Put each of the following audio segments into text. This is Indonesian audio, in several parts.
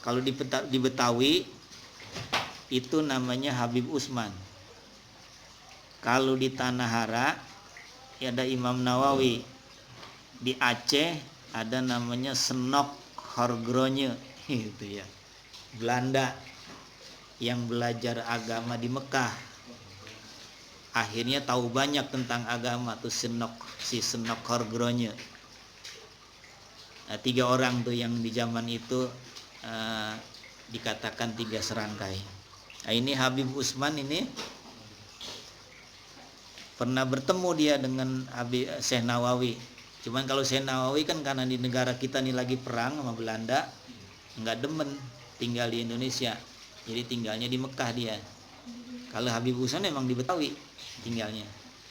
Kalau di Betawi itu namanya Habib Usman. Kalau di Tanahara ya ada Imam Nawawi. Di Aceh ada namanya Senok Horgronje gitu ya. Belanda yang belajar agama di Mekah. Akhirnya tahu banyak tentang agama tuh si Senok Horgronje. Nah, 3 orang tuh yang di zaman itu dikatakan 3 serangkai. Nah, ini Habib Usman ini pernah bertemu dia dengan Syekh Nawawi. Cuman kalau Syekh Nawawi kan karena di negara kita nih lagi perang sama Belanda, nggak demen tinggal di Indonesia. Jadi tinggalnya di Mekah dia. Kalau Habib Usman memang di Betawi tinggalnya.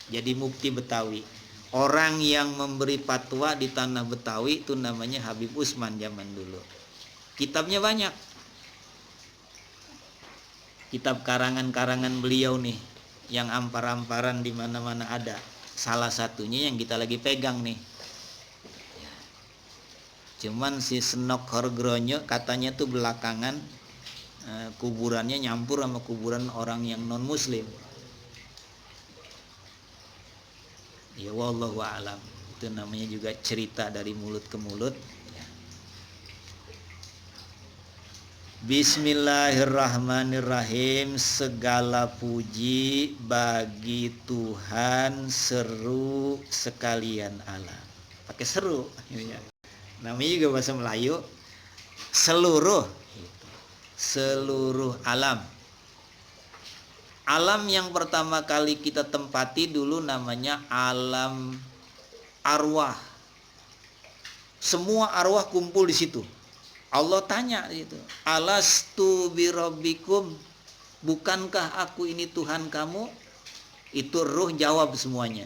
Jadi mufti Betawi. Orang yang memberi fatwa di tanah Betawi itu namanya Habib Usman zaman dulu. Kitabnya banyak. Kitab karangan-karangan beliau nih yang ampar-amparan di mana-mana ada. Salah satunya yang kita lagi pegang nih. Cuman si Senok Horgronje katanya tuh belakangan kuburannya nyampur sama kuburan orang yang non muslim. Ya wallahu a'lam. Itu namanya juga cerita dari mulut ke mulut. Bismillahirrahmanirrahim. Segala puji bagi Tuhan seru sekalian alam. Pakai seru ya. Namanya juga bahasa Melayu seluruh alam. Alam yang pertama kali kita tempati dulu namanya alam arwah. Semua arwah kumpul di situ. Allah tanya gitu, alastu birabbikum, bukankah aku ini Tuhan kamu? Itu ruh jawab semuanya.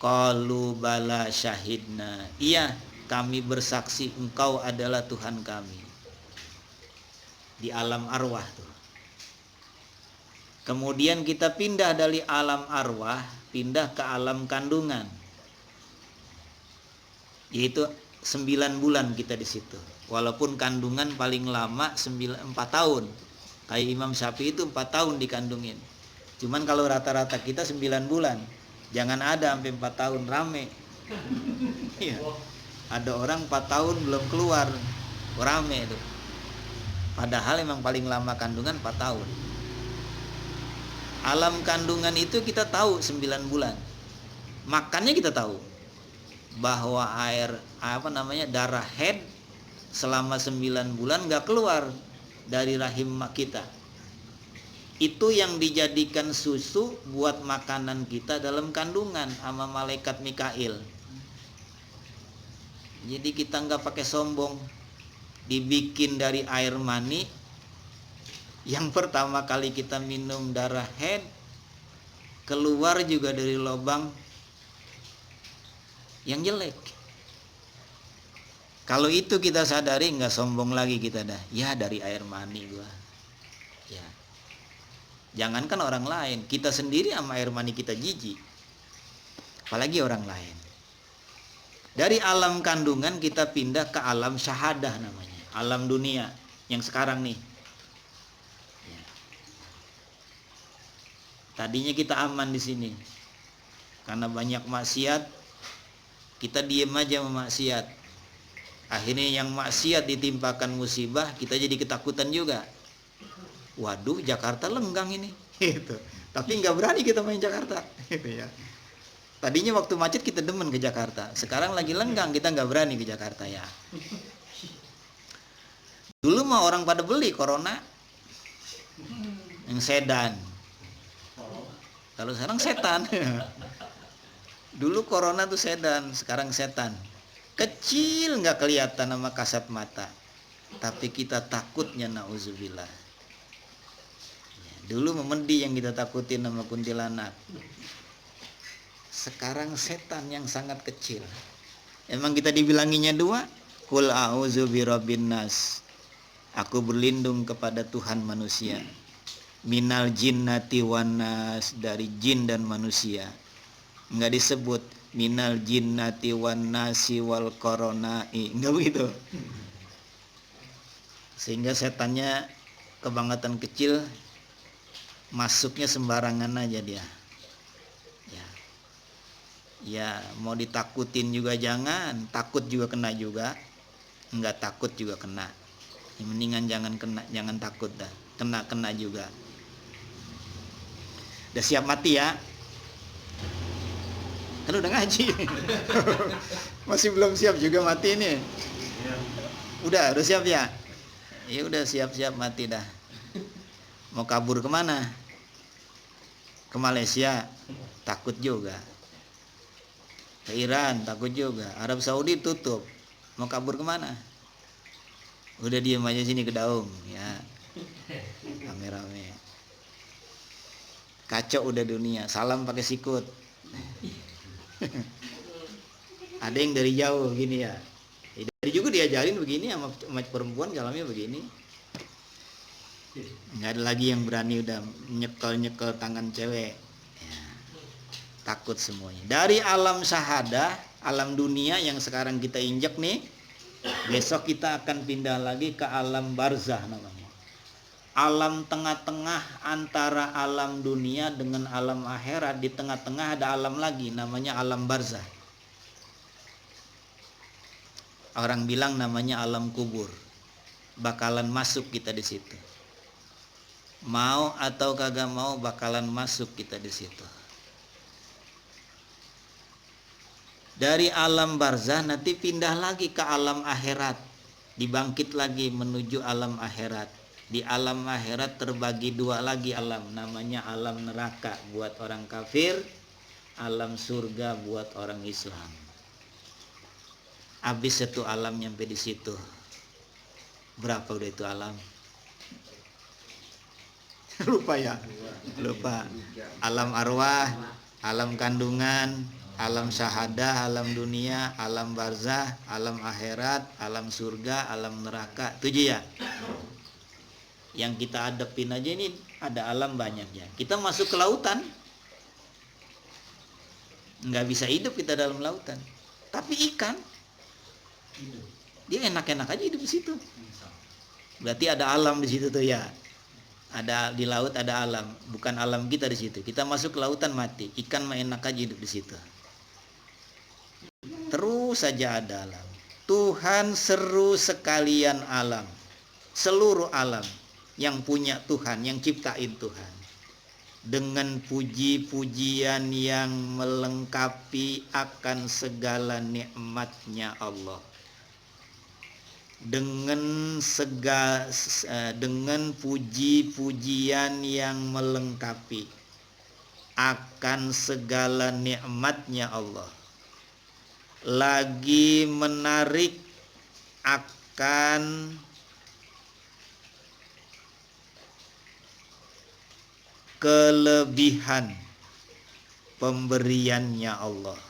Qalu bala syahidna, iya kami bersaksi engkau adalah Tuhan kami. Di alam arwah tuh. Kemudian kita pindah dari alam arwah, pindah ke alam kandungan. Yaitu 9 bulan kita di situ. Walaupun kandungan paling lama 4 tahun. Kayak Imam Syafi'i itu 4 tahun dikandungin. Cuman kalau rata-rata kita 9 bulan. Jangan ada sampai 4 tahun, rame. Iya. Ada orang 4 tahun belum keluar, rame itu. Padahal emang paling lama kandungan 4 tahun. Alam kandungan itu kita tahu 9 bulan. Makannya kita tahu. Bahwa darah head selama 9 bulan gak keluar dari rahim mak kita. Itu yang dijadikan susu buat makanan kita dalam kandungan sama malaikat Mikail. Jadi kita gak pakai sombong. Dibikin dari air mani. Yang pertama kali kita minum darah head, keluar juga dari lubang yang jelek. Kalau itu kita sadari, nggak sombong lagi kita dah. Ya dari air mani gua. Ya. Jangankan orang lain, kita sendiri sama air mani kita jijik. Apalagi orang lain. Dari alam kandungan kita pindah ke alam syahadah namanya, alam dunia yang sekarang nih. Ya. Tadinya kita aman di sini. Karena banyak maksiat. Kita diem aja sama maksiat. Akhirnya yang maksiat ditimpakan musibah, kita jadi ketakutan juga. Waduh, Jakarta lenggang ini. Gitu. Tapi nggak berani kita main Jakarta. Gitu ya. Tadinya waktu macet kita demen ke Jakarta. Sekarang lagi lenggang, kita nggak berani ke Jakarta ya. Dulu mah orang pada beli Corona yang sedan. Kalau sekarang setan. Dulu Corona tuh sedan, sekarang setan. Kecil nggak kelihatan sama kasat mata, tapi kita takutnya nauzubillah. Ya, dulu memendi yang kita takutin sama kuntilanak. Sekarang setan yang sangat kecil. Emang kita dibilanginya 2? Qul a'udzu birabbin nas. Aku berlindung kepada Tuhan manusia. Minal jinnati wan nas, dari jin dan manusia. Enggak disebut minal jinnati wan nasi wal koronai, enggak begitu. Sehingga setannya kebangetan kecil, masuknya sembarangan aja dia. Ya mau ditakutin juga jangan, takut juga kena juga, enggak takut juga kena. Yang mendingan jangan kena, jangan takut dah, kena juga. Udah siap mati ya? Kan udah ngaji. Masih belum siap juga mati ini. Udah siap ya? Ya udah siap-siap mati dah. Mau kabur kemana? Ke Malaysia? Takut juga. Ke Iran takut juga. Arab Saudi tutup. Mau kabur kemana? Udah diem aja sini ke Daung ya. Rame-rame. Kacau udah dunia. Salam pakai sikut. Ada yang dari jauh gini ya. Dari juga diajarin begini sama perempuan kalamnya begini. Nggak ada lagi yang berani udah nyekel tangan cewek. Takut semuanya. Dari alam syahadah, alam dunia yang sekarang kita injek nih, besok kita akan pindah lagi ke alam barzah namanya. Alam tengah-tengah antara alam dunia dengan alam akhirat, di tengah-tengah ada alam lagi namanya alam barzah. Orang bilang namanya alam kubur. Bakalan masuk kita di situ. Mau atau kagak mau bakalan masuk kita di situ. Dari alam barzah nanti pindah lagi ke alam akhirat, dibangkit lagi menuju alam akhirat. Di alam akhirat terbagi dua lagi alam, namanya alam neraka buat orang kafir, alam surga buat orang Islam. Habis satu alam nyampe di situ. Berapa udah itu alam? Lupa ya? Lupa. Alam arwah, alam kandungan, alam syahadah, alam dunia, alam barzah, alam akhirat, alam surga, alam neraka. 7 ya. Yang kita hadapin aja ini ada alam banyak ya. Kita masuk ke lautan, nggak bisa hidup kita dalam lautan. Tapi ikan, dia enak-enak aja hidup di situ. Berarti ada alam di situ tuh ya. Ada di laut ada alam, bukan alam kita di situ. Kita masuk ke lautan mati, ikan mah enak aja hidup di situ. Terus saja ada alam. Tuhan seru sekalian alam. Seluruh alam yang punya Tuhan, yang ciptain Tuhan. Dengan puji-pujian yang melengkapi akan segala nikmatnya Allah. Dengan puji-pujian yang melengkapi akan segala nikmatnya Allah. Lagi menarik akan kelebihan pemberiannya Allah,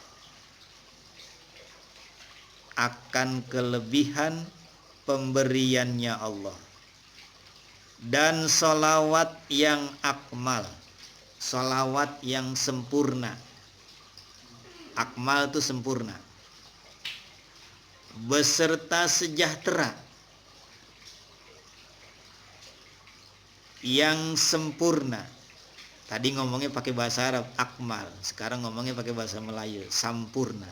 akan kelebihan pemberiannya Allah. Dan sholawat yang akmal, sholawat yang sempurna. Akmal itu sempurna, beserta sejahtera yang sempurna. Tadi ngomongnya pakai bahasa Arab akmal, sekarang ngomongnya pakai bahasa Melayu sampurna.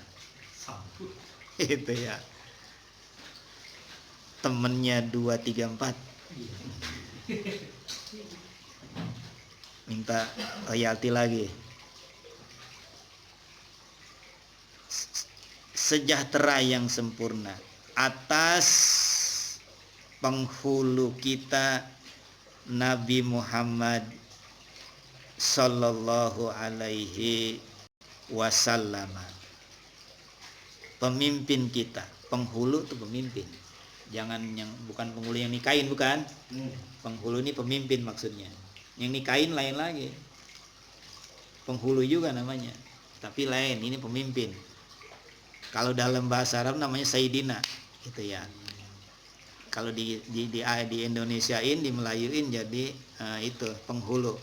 Itu ya. Temennya 2, 3, 4 minta royalti lagi. Sejahtera yang sempurna atas penghulu kita Nabi Muhammad sallallahu alaihi wasallam. Pemimpin kita, penghulu itu pemimpin. Jangan yang bukan penghulu yang nikahin, bukan. Penghulu ini pemimpin maksudnya. Yang nikahin lain lagi. Penghulu juga namanya, tapi lain, ini pemimpin. Kalau dalam bahasa Arab namanya Sayyidina, gitu ya. Kalau di Indonesiain, di Melayuin jadi itu penghulu,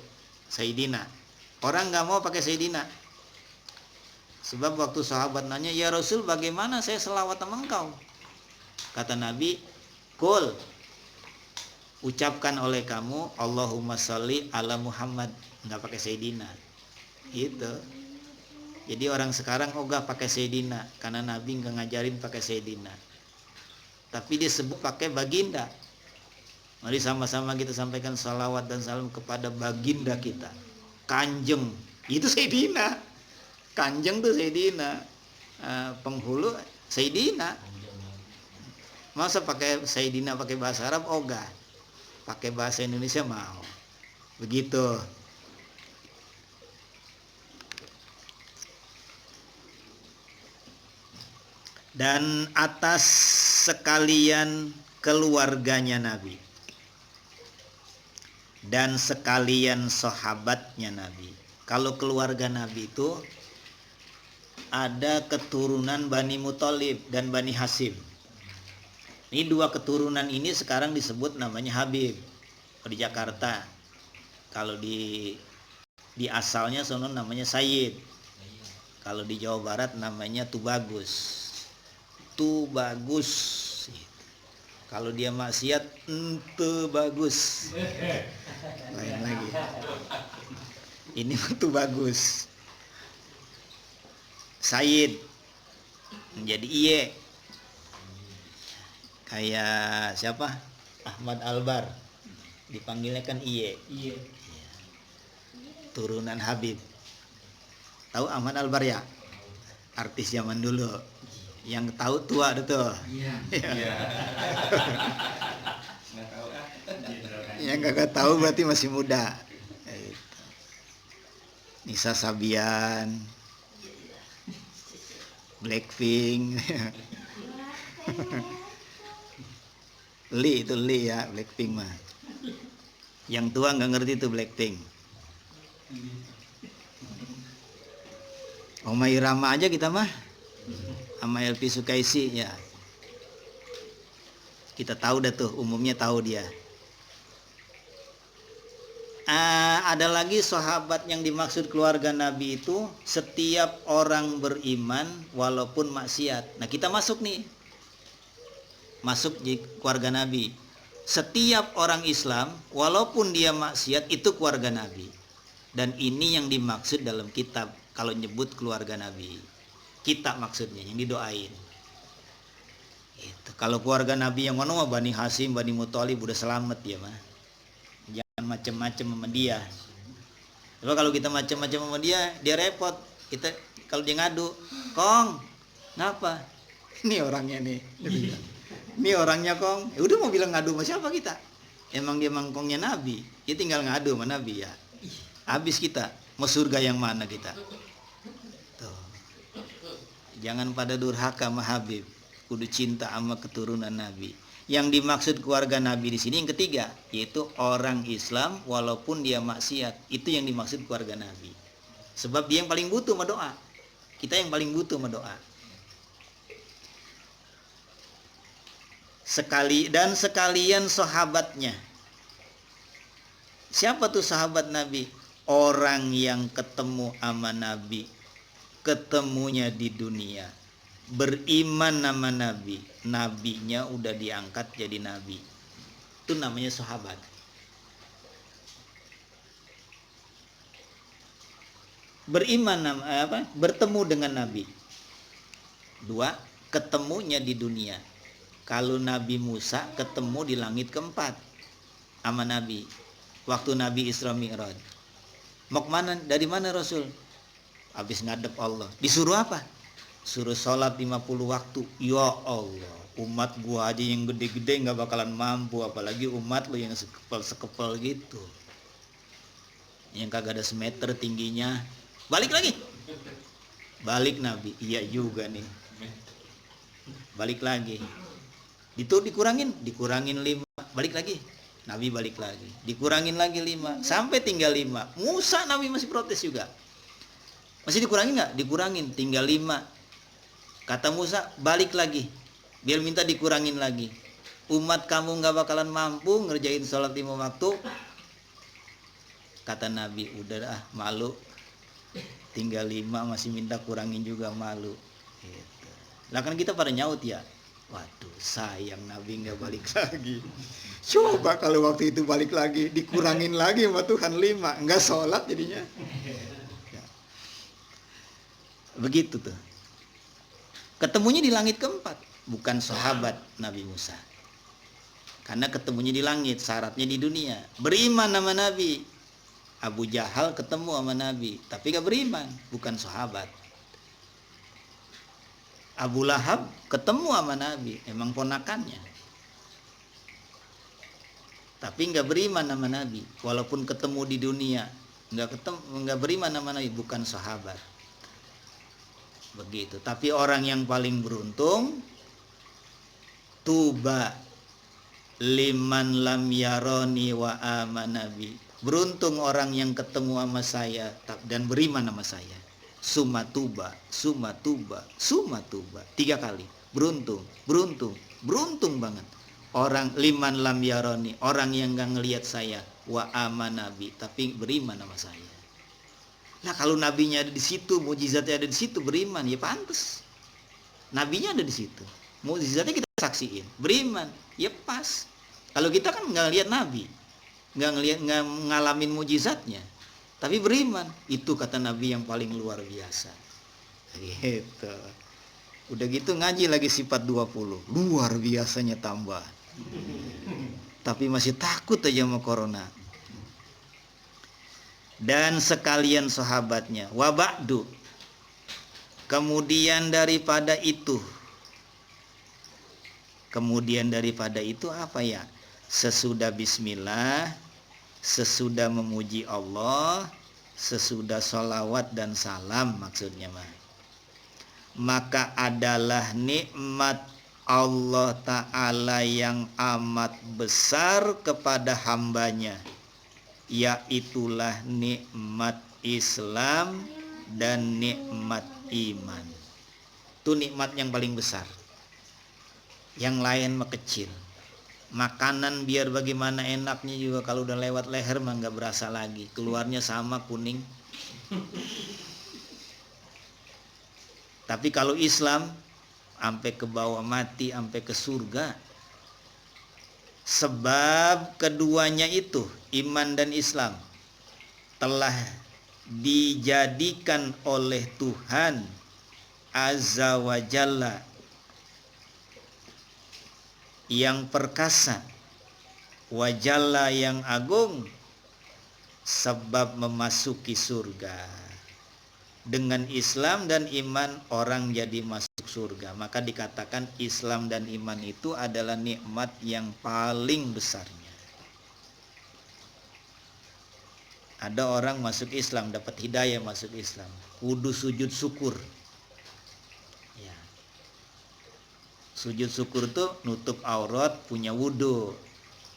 Sayyidina. Orang nggak mau pakai Sayyidina. Sebab waktu sahabat nanya, ya Rasul bagaimana saya selawat sama engkau? Kata Nabi, kul ucapkan oleh kamu Allahumma sholli ala Muhammad, nggak pakai Sayyidina gitu. Jadi orang sekarang ogah pakai Sayyidina karena Nabi nggak ngajarin pakai Sayyidina, tapi dia sebut pakai baginda. Mari sama-sama kita sampaikan salawat dan salam kepada baginda kita, Kanjeng. Itu Sayyidina. Kanjeng tuh Sayyidina. Penghulu Sayyidina. Masa pakai Sayyidina pakai bahasa Arab ogah, pakai bahasa Indonesia mau. Begitu. Dan atas sekalian keluarganya Nabi dan sekalian sahabatnya Nabi. Kalau keluarga Nabi itu ada keturunan Bani Muthalib dan Bani Hasyim. Ini dua keturunan ini sekarang disebut namanya Habib di Jakarta. Kalau di asalnya sono namanya Sayyid. Kalau di Jawa Barat namanya Tubagus. Tubagus. Kalau dia maksiat ente bagus. Lain lagi. Ini tuh bagus. Sayyid menjadi iye. Kayak siapa? Ahmad Albar. Dipanggilnya kan iye. Iye. Turunan Habib. Tahu Ahmad Albar ya? Artis zaman dulu. Yang tahu tua tuh. Iya. Iya. Yang kagak tahu berarti masih muda. Nisa Sabian, Blackpink. Lee itu Lee ya, Blackpink mah. Yang tua nggak ngerti itu Blackpink. Oma Irama aja kita mah. Sama Elvi Sukaisi ya. Kita tahu dah tuh, umumnya tahu dia. Ada lagi sahabat yang dimaksud keluarga Nabi itu setiap orang beriman walaupun maksiat. Nah kita masuk nih, masuk di keluarga Nabi. Setiap orang Islam walaupun dia maksiat itu keluarga Nabi. Dan ini yang dimaksud dalam kitab kalau nyebut keluarga Nabi. Kita maksudnya yang didoain. Itu. Kalau keluarga Nabi yang mana mah Bani Hasyim, Bani Muthalib udah selamat ya mah. Jangan macem-macem sama dia. Coba kalau kita macem-macem sama dia repot. Kita kalau dia ngadu, Kong, ngapa? Ini orangnya nih. Ini orangnya Kong. Ya udah mau bilang ngadu sama siapa kita? Emang dia mangkongnya Nabi. Dia tinggal ngadu sama Nabi ya. Habis kita. Mau surga yang mana kita? Jangan pada durhaka sama Habib, kudu cinta sama keturunan Nabi. Yang dimaksud keluarga Nabi di sini yang ketiga, yaitu orang Islam walaupun dia maksiat. Itu yang dimaksud keluarga Nabi. Sebab dia yang paling butuh sama doa. Kita yang paling butuh sama doa. Sekalian sahabatnya. Siapa tuh sahabat Nabi? Orang yang ketemu sama Nabi, ketemunya di dunia, beriman nama Nabi, nabinya udah diangkat jadi nabi, itu namanya sahabat. Beriman bertemu dengan Nabi. Dua, ketemunya di dunia. Kalau Nabi Musa ketemu di langit keempat sama Nabi waktu Nabi Isra Mi'raj. Mau kemana? Dari mana Rasul? Habis ngadep Allah. Disuruh apa? Suruh sholat 50 waktu. Ya Allah, umat gua aja yang gede-gede nggak bakalan mampu, apalagi umat lo yang sekepel gitu, yang kagak ada semeter tingginya. Balik lagi. Balik Nabi. Iya juga nih. Balik lagi. Itu dikurangin 5. Balik lagi. Nabi balik lagi. Dikurangin lagi 5. Sampai tinggal 5. Musa Nabi masih protes juga. Masih dikurangin nggak? Dikurangin, tinggal 5. Kata Musa, balik lagi. Biar minta dikurangin lagi. Umat kamu nggak bakalan mampu ngerjain sholat 5 waktu. Kata Nabi, udah malu. Tinggal 5 masih minta kurangin juga, malu. Gitu. Lah kan kita pada nyaut ya. Waduh, sayang Nabi nggak balik lagi. Coba kalau waktu itu balik lagi, dikurangin lagi sama Tuhan 5, enggak sholat jadinya. Ya. Begitu tuh. Ketemunya di langit keempat, bukan sahabat Nabi Musa. Karena ketemunya di langit, syaratnya di dunia. Beriman sama Nabi. Abu Jahal ketemu sama Nabi, tapi gak beriman, bukan sahabat. Abu Lahab ketemu sama Nabi, emang ponakannya, tapi nggak beriman sama Nabi. Walaupun ketemu di dunia, nggak beriman sama Nabi, bukan sahabat. Begitu. Tapi orang yang paling beruntung, tuba liman lam yaroni wa amanabi. Beruntung orang yang ketemu sama saya dan beriman sama saya. Sumatuba, sumatuba, sumatuba. 3 kali. Beruntung, beruntung, beruntung banget. Orang liman lam yaroni, orang yang gak ngelihat saya, wa amanabi, tapi beriman sama saya. Nah kalau nabinya ada di situ, mukjizatnya ada di situ, beriman, ya pantas. Nabinya ada di situ, mukjizatnya kita saksiin, beriman, ya pas. Kalau kita kan nggak lihat nabi, nggak ngalamin mukjizatnya, tapi beriman, itu kata Nabi yang paling luar biasa. Gitu. Udah gitu ngaji lagi sifat 20, luar biasanya tambah. Tapi masih takut aja sama corona. Dan sekalian sahabatnya, wa ba'du, kemudian daripada itu apa ya? Sesudah bismillah, sesudah memuji Allah, sesudah sholawat dan salam maksudnya mah, maka adalah nikmat Allah Ta'ala yang amat besar kepada hambanya, yaitulah nikmat Islam dan nikmat iman. Itu nikmat yang paling besar. Yang lain mah kecil. Makanan biar bagaimana enaknya juga kalau udah lewat leher mah nggak berasa lagi, keluarnya sama kuning. Tapi kalau Islam sampai ke bawah mati, sampai ke surga. Sebab keduanya itu, iman dan Islam, telah dijadikan oleh Tuhan Azza wa Jalla yang perkasa, wa Jalla yang agung, sebab memasuki surga. Dengan Islam dan iman orang jadi masuk surga. Maka dikatakan Islam dan iman itu adalah nikmat yang paling besarnya. Ada orang masuk Islam, dapat hidayah masuk Islam, kudu sujud syukur. Ya. Sujud syukur tuh nutup aurat, punya wudu.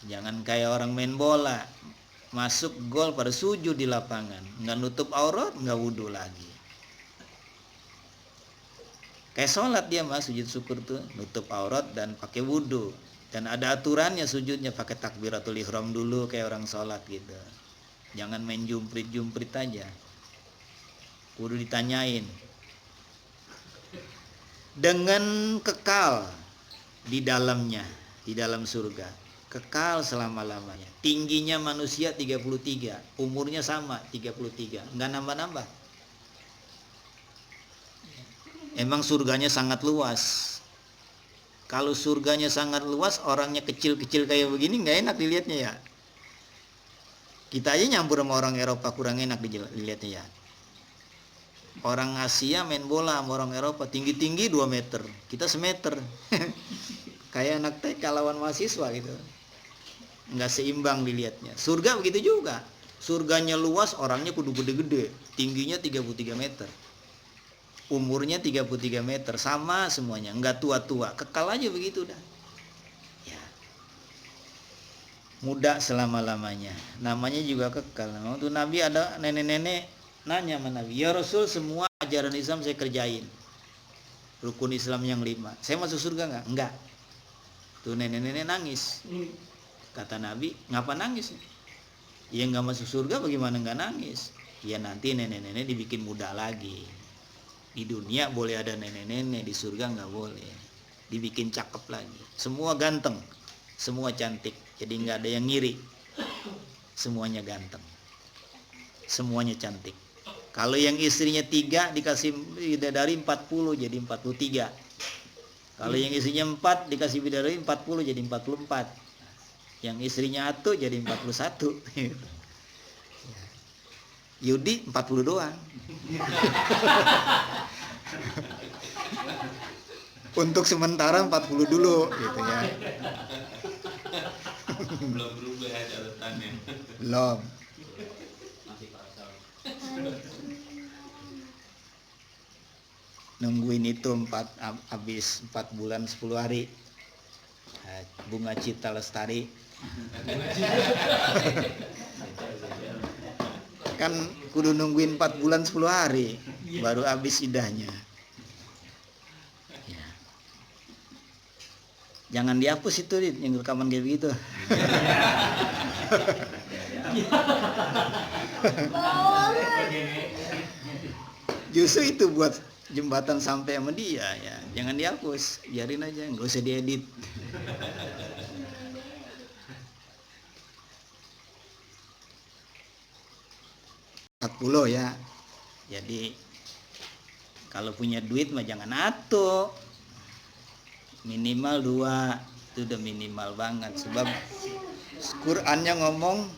Jangan kayak orang main bola, masuk gol pada sujud di lapangan, nggak nutup aurat, nggak wudu lagi. Kayak sholat dia mah sujud syukur tuh nutup aurat dan pakai wudu, dan ada aturannya sujudnya, pakai takbiratul ihram dulu kayak orang sholat gitu. Jangan main jumprit aja, kudu ditanyain. Dengan kekal di dalamnya, di dalam surga, kekal selama-lamanya. Tingginya manusia 33, umurnya sama 33, nggak nambah-nambah. Emang surganya sangat luas. Kalau surganya sangat luas, orangnya kecil-kecil kayak begini nggak enak dilihatnya ya. Kita aja nyampur sama orang Eropa kurang enak dilihatnya ya. Orang Asia main bola sama orang Eropa tinggi-tinggi 2 meter, kita semeter. Kayak anak TK lawan mahasiswa gitu. Nggak seimbang dilihatnya. Surga begitu juga. Surganya luas, orangnya kudu gede-gede, tingginya 33 meter. Umurnya 33 meter, sama semuanya, enggak tua-tua, kekal aja begitu dah. Ya. Muda selama-lamanya, namanya juga kekal. Waktu Nabi ada nenek-nenek nanya sama Nabi, ya Rasul, semua ajaran Islam saya kerjain, rukun Islam yang 5, saya masuk surga enggak? Enggak. Tuh nenek-nenek nangis. Kata Nabi, ngapa nangis? Ya enggak masuk surga, bagaimana enggak nangis? Ya nanti nenek-nenek dibikin muda lagi. Di dunia boleh ada nenek-nenek, di surga nggak boleh. Dibikin cakep lagi. Semua ganteng, semua cantik, jadi nggak ada yang ngiri, semuanya ganteng, semuanya cantik. Kalau yang istrinya 3 dikasih bidadari 40 jadi 43. Kalau yang istrinya 4 dikasih bidadari 40 jadi 44. Yang istrinya 1 jadi 41. Yudi 40 doang. Untuk sementara 40 dulu gitu ya. Belum berubah ya catatannya. Belum. Nungguin itu habis 4 bulan 10 hari. Bunga Cita Lestari. Kan kudu nungguin 4 bulan 10 hari baru habis idahnya. Ya. Jangan dihapus itu yang rekaman kayak begitu. Justru itu buat jembatan sampai sama dia ya. Jangan dihapus, biarin aja, nggak usah diedit. Ya. Jadi kalau punya duit mah jangan atuh. Minimal 2 itu udah minimal banget, sebab Qur'annya ngomong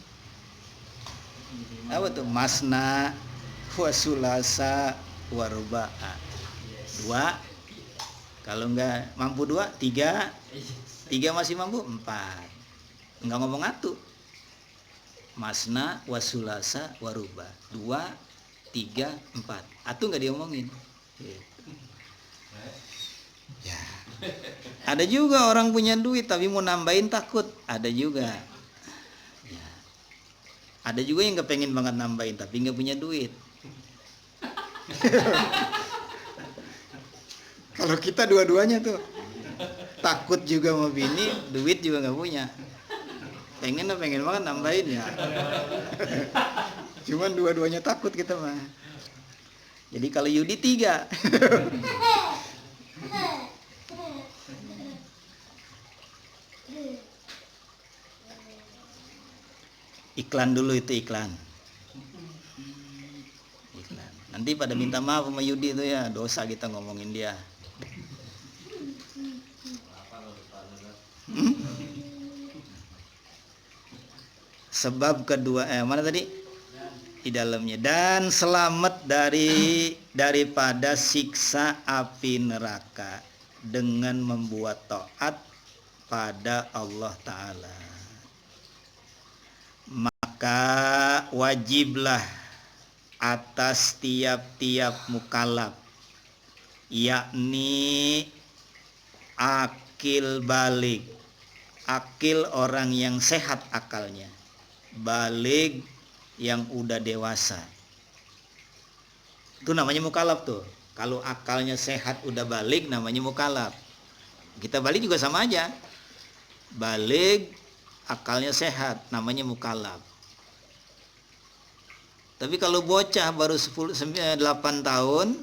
apa tuh, masna wa sulasa wa ruba'a. 2, kalau enggak mampu 2, 3 masih mampu 4. Enggak ngomong atuh. Masna wa sulasa wa ruba. 2, 3, 4. Atuh enggak diomongin. Ya. Ada juga orang punya duit tapi mau nambahin takut, ada juga. Ya. Ada juga yang kepengen banget nambahin tapi nggak punya duit. Kalau kita dua-duanya tuh, takut juga mau bini, duit juga nggak punya. Pengen banget nambahin ya. Cuman dua-duanya takut kita mah. Jadi kalau Yudi 3. Iklan dulu itu iklan. Nanti pada minta maaf sama Yudi itu ya, dosa kita ngomongin dia. Sebab kedua mana tadi? Di dalamnya, dan selamat daripada siksa api neraka dengan membuat taat pada Allah Ta'ala. Maka wajiblah atas tiap-tiap mukallaf, yakni akil balik, akil orang yang sehat akalnya, balik yang udah dewasa, itu namanya mukallaf tuh. Kalau akalnya sehat udah balik namanya mukallaf. Kita balik juga sama aja, balik akalnya sehat namanya mukallaf. Tapi kalau bocah baru 8 tahun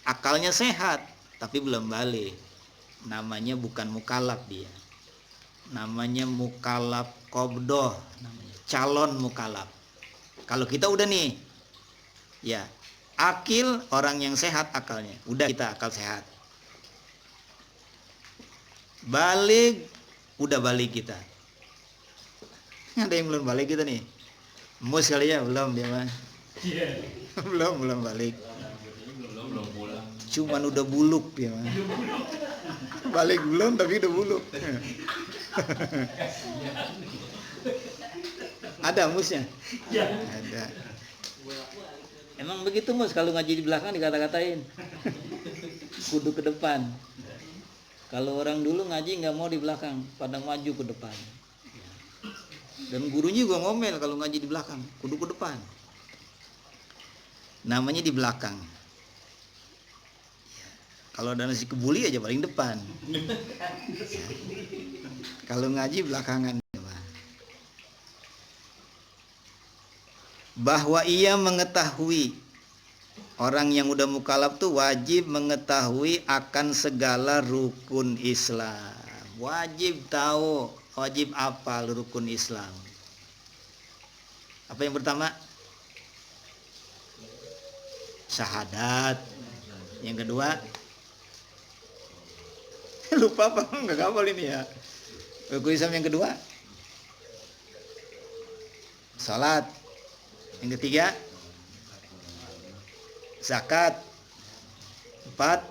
akalnya sehat tapi belum balik, namanya bukan mukallaf dia. Namanya mukallaf qobdoh, namanya calon mukallaf. Kalau kita udah nih, ya akil orang yang sehat akalnya, udah kita akal sehat. Balik, udah balik kita. Ada yang belum balik kita nih. Mus kali ya, belum dia mah. belum balik. Belum pulang. Cuman udah buluk dia mah. Balik belum tapi udah buluk. Ada musnya? Ada. Emang begitu mus, kalau ngaji di belakang dikata-katain. Kudu ke depan. Kalau orang dulu ngaji nggak mau di belakang, pada maju ke depan. Dan gurunya juga ngomel kalau ngaji di belakang, kudu ke depan. Namanya di belakang. Kalau ada nasi kebuli aja paling depan. Kalau ngaji belakangan. Bahwa ia mengetahui, orang yang udah mukallaf tuh wajib mengetahui akan segala rukun Islam. Wajib tahu wajib apal rukun Islam. Apa yang pertama? Syahadat. Yang kedua, lupa apa? Enggak hafal ini ya. Rukun Islam yang kedua, salat. Yang ketiga, zakat. 4,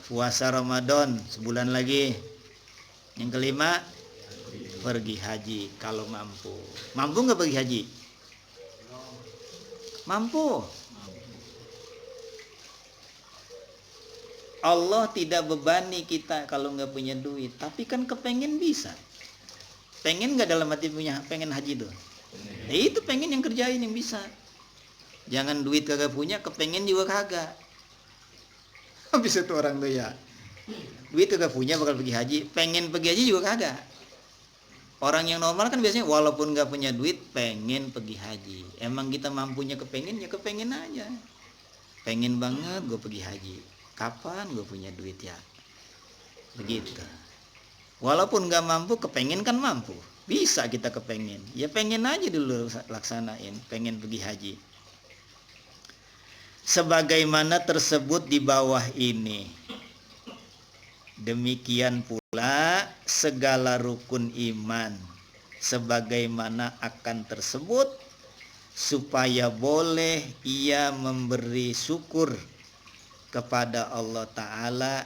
puasa Ramadan sebulan lagi. Yang kelima, pergi haji kalau mampu. Mampu nggak pergi haji? Mampu. Allah tidak bebani kita kalau nggak punya duit, tapi kan kepengen bisa. Pengen nggak dalam hati punya pengen haji tuh? Itu pengen yang kerjain yang bisa. Jangan duit kagak punya, kepengen juga kagak. Habis itu orang tuh ya, duit kagak punya bakal pergi haji, pengen pergi haji juga kagak. Orang yang normal kan biasanya walaupun nggak punya duit pengen pergi haji. Emang kita mampunya kepengen ya kepengen aja. Pengen banget gue pergi haji. Kapan gue punya duit ya? Begitu. Walaupun nggak mampu, kepengen kan mampu. Bisa kita kepengen. Ya pengen aja dulu laksanain. Pengen pergi haji. Sebagaimana tersebut di bawah ini. Demikian pula segala rukun iman. Sebagaimana akan tersebut. Supaya boleh ia memberi syukur kepada Allah Ta'ala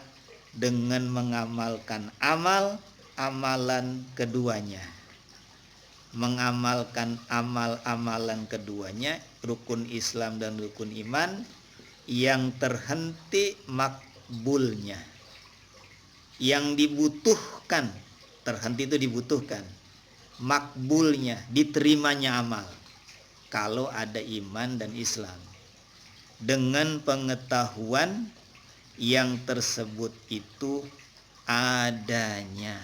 dengan mengamalkan amalan keduanya. Mengamalkan amalan keduanya, rukun Islam dan rukun iman, yang terhenti makbulnya. Yang dibutuhkan, terhenti itu dibutuhkan, makbulnya, diterimanya amal. Kalau ada iman dan Islam. Dengan pengetahuan yang tersebut itu adanya.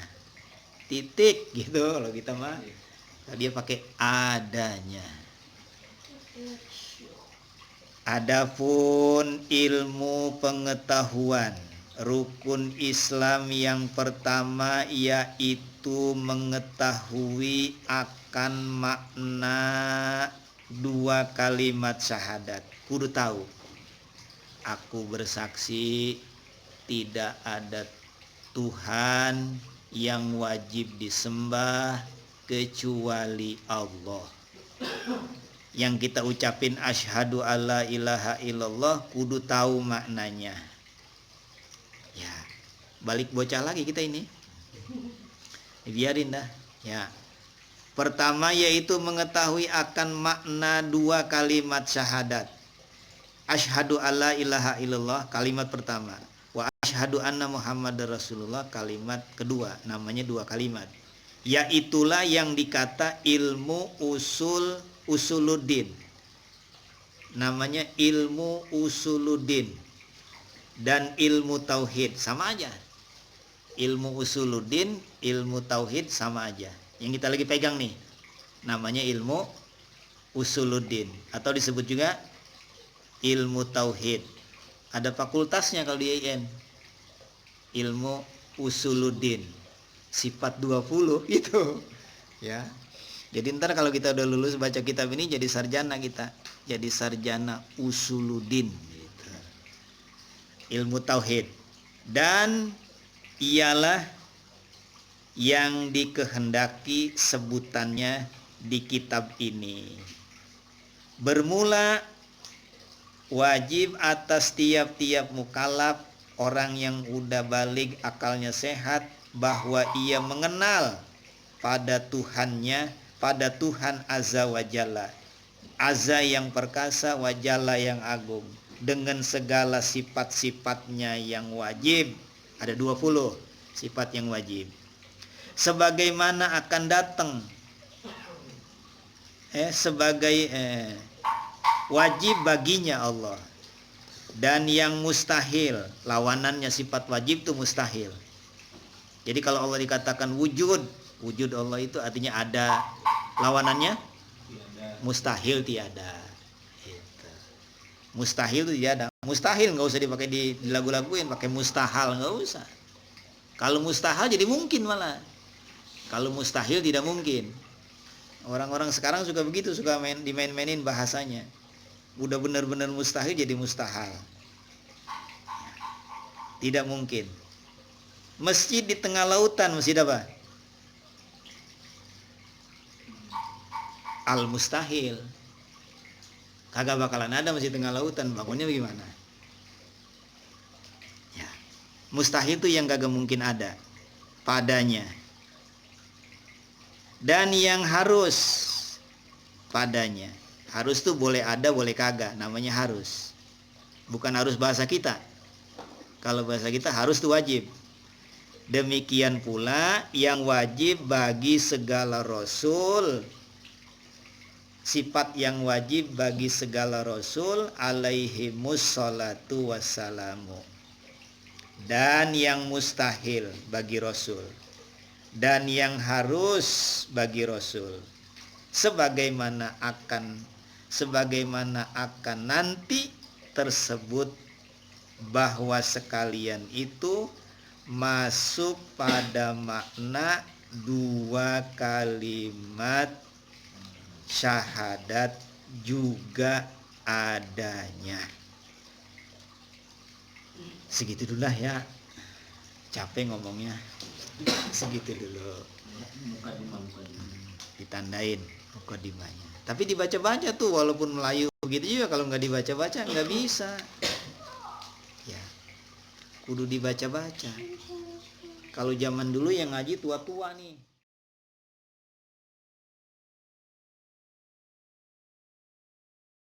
Titik gitu kalau kita mah. Dia pakai adanya. Adapun ilmu pengetahuan, rukun Islam yang pertama yaitu mengetahui akan makna 2 kalimat syahadat. Kudu tahu. Aku bersaksi tidak ada Tuhan yang wajib disembah kecuali Allah. Yang kita ucapin asyhadu alla ilaha illallah kudu tahu maknanya. Ya, balik bocah lagi kita ini. Biarin dah. Ya. Pertama yaitu mengetahui akan makna 2 kalimat syahadat. Asyhadu alla ilaha illallah kalimat pertama. Wa asyhadu anna Muhammadar Rasulullah kalimat kedua. Namanya 2 kalimat. Yaitulah yang dikata ilmu usuluddin. Namanya ilmu usuluddin. Dan ilmu tauhid sama aja. Ilmu usuluddin, ilmu tauhid sama aja. Yang kita lagi pegang nih namanya ilmu usuluddin atau disebut juga ilmu tauhid. Ada fakultasnya kalau di IAIN. Ilmu usuluddin. Sifat 20 itu. Ya. Jadi ntar kalau kita udah lulus baca kitab ini jadi sarjana kita. Jadi sarjana usuluddin gitu. Ilmu tauhid. Dan ialah yang dikehendaki sebutannya di kitab ini. Bermula wajib atas tiap-tiap mukallaf orang yang udah balik akalnya sehat bahwa ia mengenal pada Tuhannya, pada Tuhan Azza wa Jalla. Azza yang perkasa, wa Jalla yang agung, dengan segala sifat-sifatnya yang wajib. Ada 20 sifat yang wajib. Sebagaimana akan datang sebagai wajib baginya Allah. Dan yang mustahil, lawanannya sifat wajib itu mustahil. Jadi kalau Allah dikatakan wujud Allah itu artinya ada, lawanannya mustahil tiada. Gitu. Mustahil itu tiada. Mustahil nggak usah dipakai di lagu-laguin, pakai mustahal nggak usah. Kalau mustahil jadi mungkin malah. Kalau mustahil tidak mungkin. Orang-orang sekarang suka begitu, suka dimain-mainin bahasanya. Udah benar-benar mustahil jadi mustahil. Tidak mungkin. Masjid di tengah lautan, masjid apa? Al-mustahil. Kagak bakalan ada masjid tengah lautan, bangunnya bagaimana? Ya. Mustahil itu yang kagak mungkin ada padanya. Dan yang harus padanya. Harus tuh boleh ada, boleh kagak, namanya harus. Bukan harus bahasa kita. Kalau bahasa kita harus tuh wajib. Demikian pula yang wajib bagi segala rasul. Sifat yang wajib bagi segala rasul alaihimus salatu wassalamu. Dan yang mustahil bagi rasul. Dan yang harus bagi rasul. Sebagaimana akan nanti tersebut bahwa sekalian itu masuk pada makna dua kalimat syahadat juga adanya. Segitu dulu lah ya. Capek ngomongnya. Segitu dulu. Ditandain mukadimahnya. Tapi dibaca-baca tuh, walaupun Melayu begitu juga, kalau nggak dibaca-baca nggak bisa. Ya, kudu dibaca-baca. Kalau zaman dulu yang ngaji tua-tua nih.